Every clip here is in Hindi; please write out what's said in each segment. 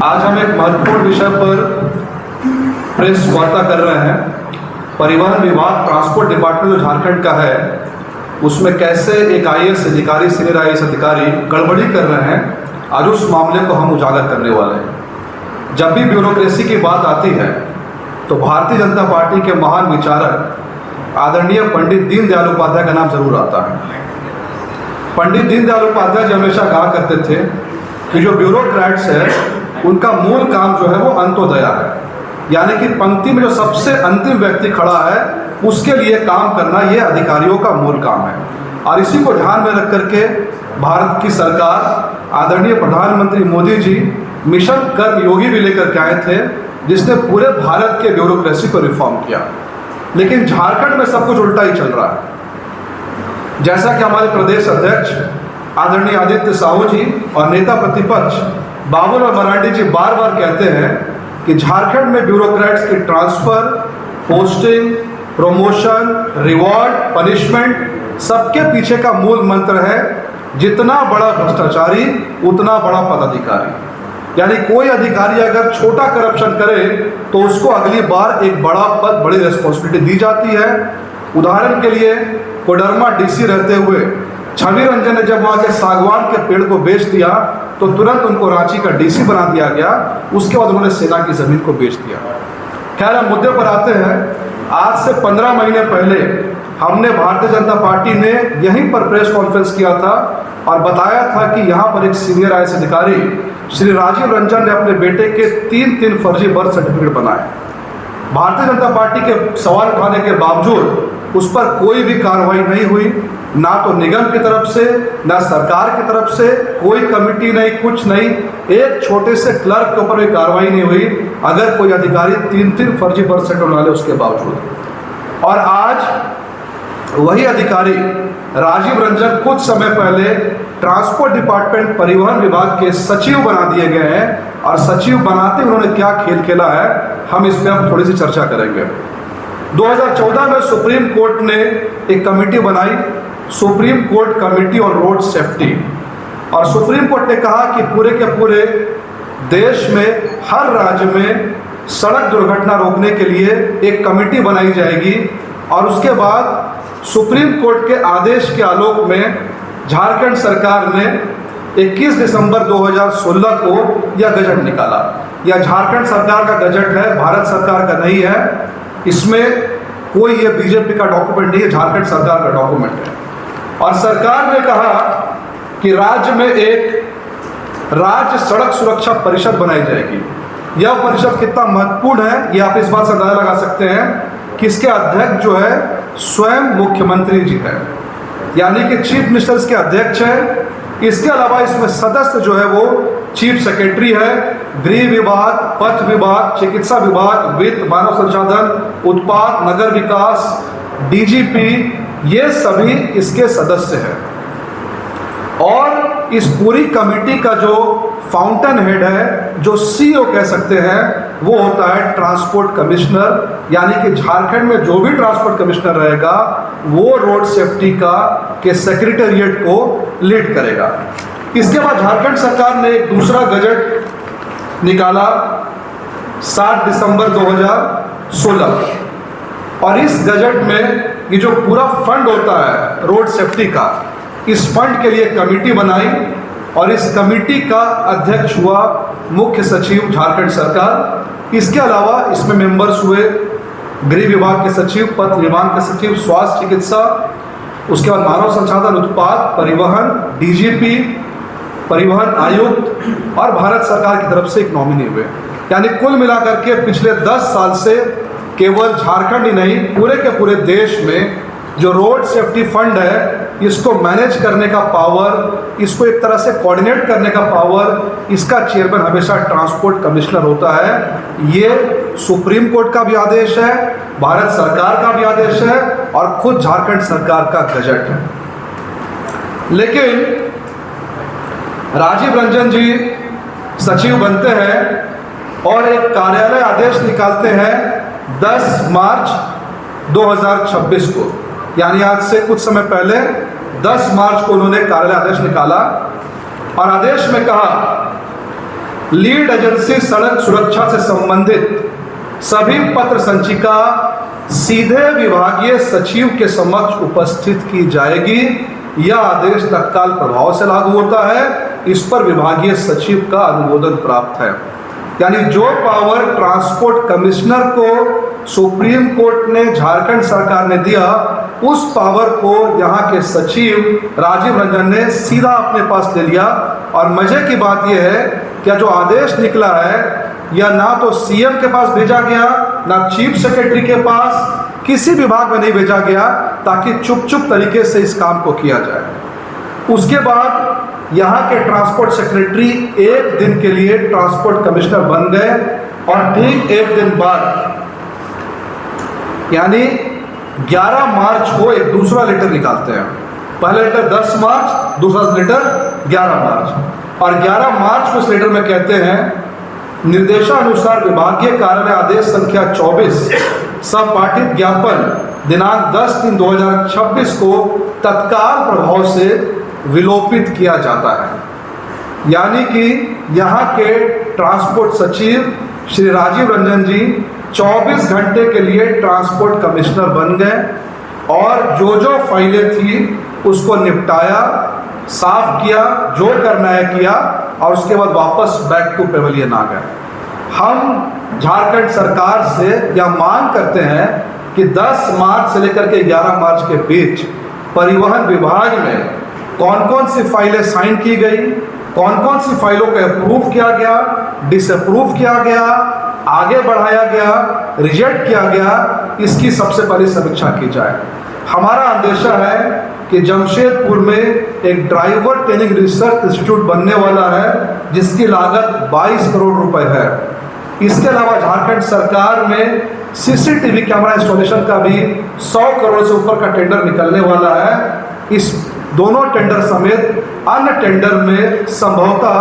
आज हम एक महत्वपूर्ण विषय पर प्रेस वार्ता कर रहे हैं। परिवहन विभाग, ट्रांसपोर्ट डिपार्टमेंट जो झारखंड का है, उसमें कैसे एक IAS अधिकारी, सीनियर IAS अधिकारी गड़बड़ी कर रहे हैं, आज उस मामले को हम उजागर करने वाले हैं। जब भी ब्यूरोक्रेसी की बात आती है तो भारतीय जनता पार्टी के महान विचारक आदरणीय पंडित दीनदयाल उपाध्याय का नाम जरूर आता है। पंडित दीनदयाल उपाध्याय जी हमेशा कहा करते थे कि जो ब्यूरोक्रेट्स है उनका मूल काम जो है वो अंत्योदया है, यानी कि पंक्ति में जो सबसे अंतिम व्यक्ति खड़ा है उसके लिए काम करना, ये अधिकारियों का मूल काम है। और इसी को ध्यान में रख करके भारत की सरकार, आदरणीय प्रधानमंत्री मोदी जी मिशन कर्मयोगी भी लेकर के आए थे, जिसने पूरे भारत के ब्यूरोक्रेसी को रिफॉर्म किया। लेकिन झारखंड में सब कुछ उल्टा ही चल रहा है। जैसा कि हमारे प्रदेश अध्यक्ष आदरणीय आदित्य साहू जी और नेता प्रतिपक्ष बाबूलाल मरांडी जी बार बार कहते हैं कि झारखंड में ब्यूरोक्रेट्स की transfer, posting, promotion, reward, punishment, सबके पीछे का मूल मंत्र है जितना बड़ा भ्रष्टाचारी उतना बड़ा पदाधिकारी। यानी कोई अधिकारी अगर छोटा करप्शन करे तो उसको अगली बार एक बड़ा पद, बड़ी रिस्पॉन्सिबिलिटी दी जाती है। उदाहरण के लिए कोडरमा DC रहते हुए छवि रंजन ने जब वहाँ के सागवान के पेड़ को बेच दिया तो तुरंत उनको रांची का DC बना दिया गया। उसके बाद उन्होंने सेना की जमीन को बेच दिया। खैर, हम मुद्दे पर आते हैं। आज से 15 महीने पहले हमने भारतीय जनता पार्टी ने यहीं पर प्रेस कॉन्फ्रेंस किया था और बताया था कि यहाँ पर एक सीनियर IAS अधिकारी श्री राजीव रंजन ने अपने बेटे के 3 फर्जी बर्थ सर्टिफिकेट बनाए। भारतीय जनता पार्टी के सवाल उठाने के बावजूद उस पर कोई भी कार्रवाई नहीं हुई, ना तो निगम की तरफ से, ना सरकार की तरफ से, कोई कमेटी नहीं, कुछ नहीं। एक छोटे से क्लर्क के ऊपर भी कार्रवाई नहीं हुई, अगर कोई अधिकारी 3 फर्जी बर्थ सर्टिफिकेट बना ले उसके बावजूद। और आज वही अधिकारी राजीव रंजन कुछ समय पहले ट्रांसपोर्ट डिपार्टमेंट, परिवहन विभाग के सचिव बना दिए गए हैं। और सचिव बनाते उन्होंने क्या खेल खेला है, हम इस पर अब थोड़ी सी चर्चा करेंगे। 2014 में सुप्रीम कोर्ट ने एक कमेटी बनाई, supreme court committee on road safety. और सुप्रीम कोर्ट ने कहा कि पूरे के पूरे देश में हर राज्य में सड़क दुर्घटना रोकने के लिए एक कमेटी बनाई जाएगी। और उसके बाद सुप्रीम कोर्ट के आदेश के आलोक में झारखंड सरकार ने 21 दिसंबर 2016 को यह गजट निकाला। यह झारखंड सरकार का गजट है, भारत सरकार का नहीं है। इसमें कोई ये बीजेपी का डॉक्यूमेंट नहीं है, झारखंड सरकार का डॉक्यूमेंट है। और सरकार ने कहा कि राज्य में एक राज्य सड़क सुरक्षा परिषद बनाई जाएगी। यह परिषद कितना महत्वपूर्ण है ये आप इस बात से अंदाजा लगा सकते हैं कि इसके अध्यक्ष जो है स्वयं मुख्यमंत्री जी है, यानी कि चीफ मिनिस्टर इसके अध्यक्ष है। इसके अलावा इसमें सदस्य जो है वो चीफ सेक्रेटरी है, गृह विभाग, पथ विभाग, चिकित्सा विभाग, वित्त, मानव संसाधन, उत्पाद, नगर विकास, DGP, ये सभी इसके सदस्य हैं। और इस पूरी कमेटी का जो फाउंटेन हेड है, जो CEO कह सकते हैं, वो होता है ट्रांसपोर्ट कमिश्नर। यानी कि झारखंड में जो भी ट्रांसपोर्ट कमिश्नर रहेगा वो रोड सेफ्टी का के सेक्रेटेरिएट को लीड करेगा। इसके बाद झारखंड सरकार ने एक दूसरा गजट निकाला 7 दिसंबर 2016। और इस गजट में ये जो पूरा फंड होता है रोड सेफ्टी का, इस फंड के लिए कमेटी बनाई और इस कमेटी का अध्यक्ष हुआ मुख्य सचिव झारखंड सरकार। इसके अलावा इसमें मेंबर्स हुए गृह विभाग के सचिव, पथ विभाग के सचिव, स्वास्थ्य चिकित्सा, उसके बाद मानव संसाधन, उत्पाद, परिवहन, DGP, परिवहन आयुक्त और भारत सरकार की तरफ से एक नॉमिनी हुए। यानी कुल मिलाकर के पिछले 10 साल से केवल झारखंड ही नहीं, पूरे के पूरे देश में जो रोड सेफ्टी फंड है इसको मैनेज करने का पावर, इसको एक तरह से कोऑर्डिनेट करने का पावर, इसका चेयरमैन हमेशा ट्रांसपोर्ट कमिश्नर होता है। ये सुप्रीम कोर्ट का भी आदेश है, भारत सरकार का भी आदेश है और खुद झारखंड सरकार का गजट है। लेकिन राजीव रंजन जी सचिव बनते हैं और एक कार्यालय आदेश निकालते हैं 10 मार्च 2026 को, यानी आज से कुछ समय पहले 10 मार्च को उन्होंने कार्यालय आदेश निकाला और आदेश में कहा लीड एजेंसी सड़क सुरक्षा से संबंधित सभी पत्र संचिका सीधे विभागीय सचिव के समक्ष उपस्थित की जाएगी। यह आदेश तत्काल प्रभाव से लागू होता है। इस पर विभागीय सचिव का अनुमोदन प्राप्त है। यानी जो पावर ट्रांसपोर्ट कमिश्नर को सुप्रीम कोर्ट ने झारखंड सरकार ने दिया, उस पावर को यहाँ के सचिव राजीव रंजन ने सीधा अपने पास ले लिया। और मजे की बात यह है कि जो आदेश निकला है या ना तो सीएम के पास भेजा गया, ना चीफ सेक्रेटरी के पास, किसी विभाग में नहीं भेजा गया ताकि चुप तरीके से इस काम को किया जाए। उसके बाद यहाँ के ट्रांसपोर्ट सेक्रेटरी एक दिन के लिए ट्रांसपोर्ट कमिश्नर बन गए और ठीक एक दिन बाद यानी 11 मार्च को एक दूसरा लेटर निकालते हैं। पहला लेटर 10 मार्च, दूसरा लेटर 11 मार्च। और 11 मार्च को इस लेटर में कहते हैं, निर्देशानुसार विभागीय कार्यालय आदेश संख्या 24 संपाठित ज्ञापन दिनांक 10/3/2026 को तत्काल प्रभाव से विलोपित किया जाता है। यानी कि यहाँ के ट्रांसपोर्ट सचिव श्री राजीव रंजन जी 24 घंटे के लिए ट्रांसपोर्ट कमिश्नर बन गए और जो फाइलें थी उसको निपटाया, साफ किया, जो करना है किया और उसके बाद वापस बैक टू पेवेलियन आ गए। हम झारखंड सरकार से यह मांग करते हैं कि 10 मार्च से लेकर के 11 मार्च के बीच परिवहन विभाग में कौन कौन सी फाइलें साइन की गई, कौन कौन सी फाइलों को अप्रूव किया गया, डिसअप्रूव किया गया, आगे बढ़ाया गया, रिजेक्ट किया गया, इसकी सबसे पहले समीक्षा की जाए। हमारा अंदेशा है कि जमशेदपुर में एक ड्राइवर ट्रेनिंग रिसर्च इंस्टीट्यूट बनने वाला है जिसकी लागत 22 करोड़ रुपए है। इसके अलावा झारखंड सरकार में सीसीटीवी कैमरा इंस्टॉलेशन का भी 100 करोड़ से ऊपर का टेंडर निकलने वाला है। इस दोनों टेंडर समेत अन्य टेंडर में संभवतः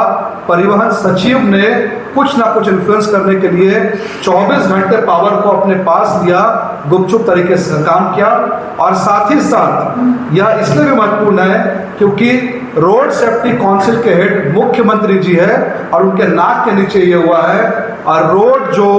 परिवहन सचिव ने कुछ ना कुछ इन्फ्लुएंस करने के लिए 24 घंटे पावर को अपने पास लिया, गुपचुप तरीके से काम किया। और साथ ही साथ यह इसलिए भी महत्वपूर्ण है क्योंकि रोड सेफ्टी काउंसिल के हेड मुख्यमंत्री जी है और उनके नाक के नीचे ये हुआ है। और रोड जो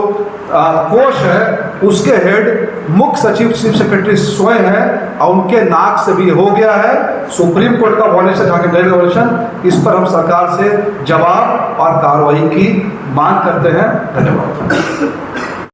कोष है उसके हेड मुख्य सचिव चीफ सेक्रेटरी स्वयं है और उनके नाक से भी हो गया है। सुप्रीम कोर्ट का वॉयलेशन, झारखंड रेलवे वॉयलेशन, इस पर हम सरकार से जवाब और कार्रवाई की मांग करते हैं। धन्यवाद।